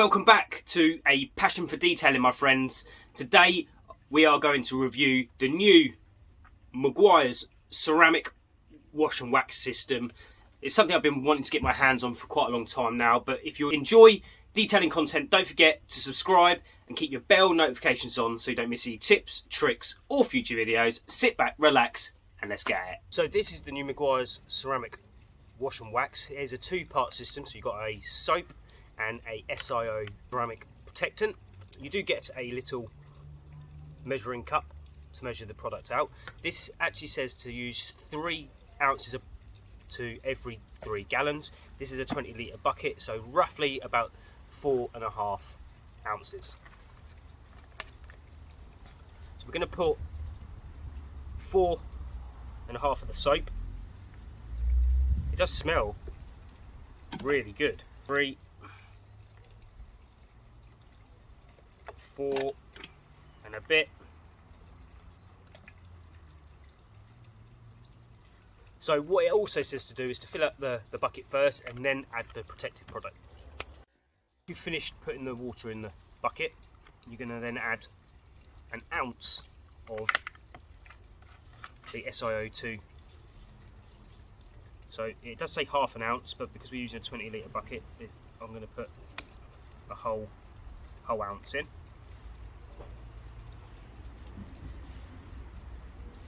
Welcome back to A Passion for Detailing, my friends. Today we are going to review the new Meguiars ceramic wash and wax system. It's something I've been wanting to get my hands on for quite a long time now, but if you enjoy detailing content, don't forget to subscribe and keep your bell notifications on so you don't miss any tips, tricks or future videos. Sit back, relax and let's get at it. So this is the new Meguiars ceramic wash and wax. Here's a two-part system, so you've got a soap and a SiO ceramic protectant. You do get a little measuring cup to measure the product out. This actually says to use 3 ounces to every 3 gallons. This is a 20-litre bucket, so roughly about 4.5 ounces. So we're going to put 4.5 of the soap. It does smell really good. 3, 4 and a bit. So what it also says to do is to fill up the bucket first and then add the protective product. If you've finished putting the water in the bucket, you're going to then add an ounce of the SiO2. So it does say half an ounce, but because we're using a 20-litre bucket, I'm going to put a whole ounce in.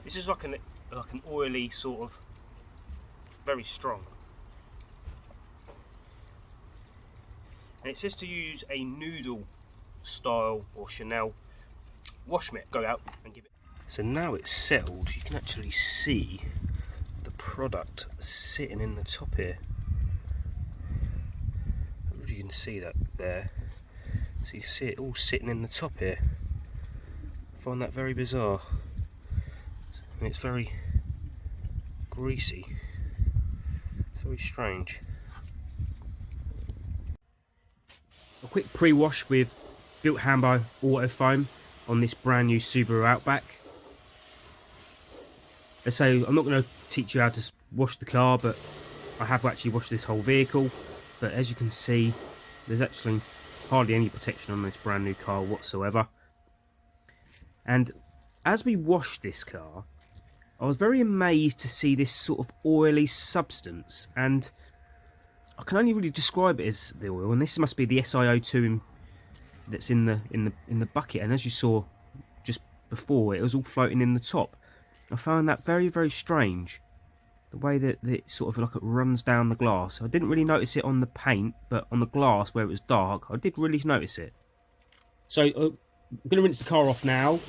This is like an oily sort of, very strong. And it says to use a noodle style or Chanel wash mitt. Go out and give it. So now it's settled, you can actually see the product sitting in the top here. I don't know if you can see that there. So you see it all sitting in the top here. I find that very bizarre. And it's very greasy. It's very strange. A quick pre-wash with Built Hambo Auto Foam on this brand new Subaru Outback. So I'm not going to teach you how to wash the car, but I have actually washed this whole vehicle. But as you can see, there's actually hardly any protection on this brand new car whatsoever. And as we washed this car, I was very amazed to see this sort of oily substance, and I can only really describe it as the oil. And this must be the SiO2 that's in the bucket. And as you saw just before, it was all floating in the top. I found that very, very strange, the way that it sort of like it runs down the glass. I didn't really notice it on the paint, but on the glass where it was dark, I did really notice it. So I'm going to rinse the car off now.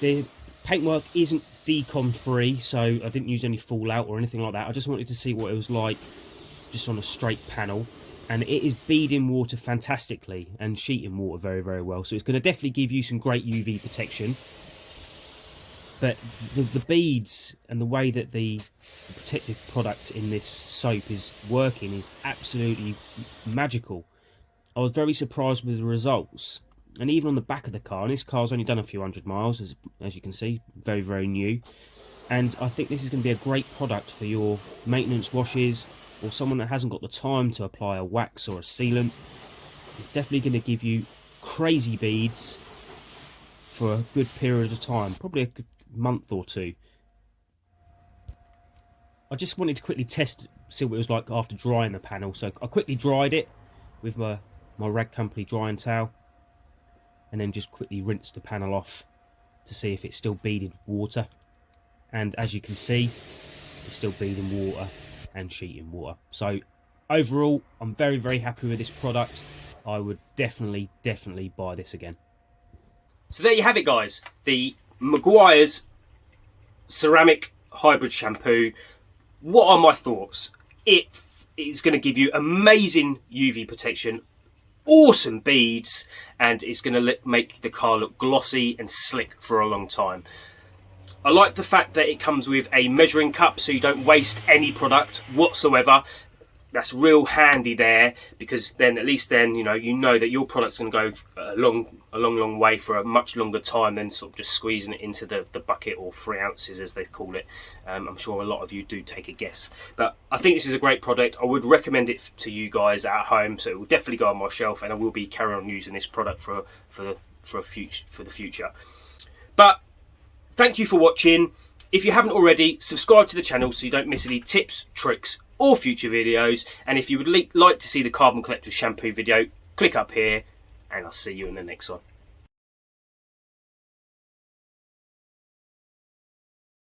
The paintwork isn't decon free, so I didn't use any fallout or anything like that. I just wanted to see what it was like just on a straight panel, and it is beading water fantastically and sheeting water very, very well, so it's going to definitely give you some great UV protection. But the beads and the way that the protective product in this soap is working is absolutely magical. I was very surprised with the results. And even on the back of the car, and this car's only done a few 100 miles, as you can see, very, very new. And I think this is going to be a great product for your maintenance washes, or someone that hasn't got the time to apply a wax or a sealant. It's definitely going to give you crazy beads for a good period of time, probably a good month or two. I just wanted to quickly see what it was like after drying the panel. So I quickly dried it with my Rag Company drying towel, and then just quickly rinse the panel off to see if it's still beaded water. And as you can see, it's still beading water and sheeting water. So overall, I'm very, very happy with this product. I would definitely buy this again. So there you have it, guys. The Meguiars ceramic hybrid shampoo. What are my thoughts? It is going to give you amazing UV protection, awesome beads, and it's going to make the car look glossy and slick for a long time. I like the fact that it comes with a measuring cup, so you don't waste any product whatsoever. that's real handy there, because then at least then you know that your product's going to go a long way for a much longer time than sort of just squeezing it into the bucket, or 3 ounces as they call it. I'm sure a lot of you do take a guess, but I think this is a great product. I would recommend it to you guys at home, so it will definitely go on my shelf, and I will be carrying on using this product for the future. But thank you for watching. If you haven't already, subscribe to the channel so you don't miss any tips, tricks or future videos. And if you would like to see the carbon collector shampoo video, click up here, and I'll see you in the next one.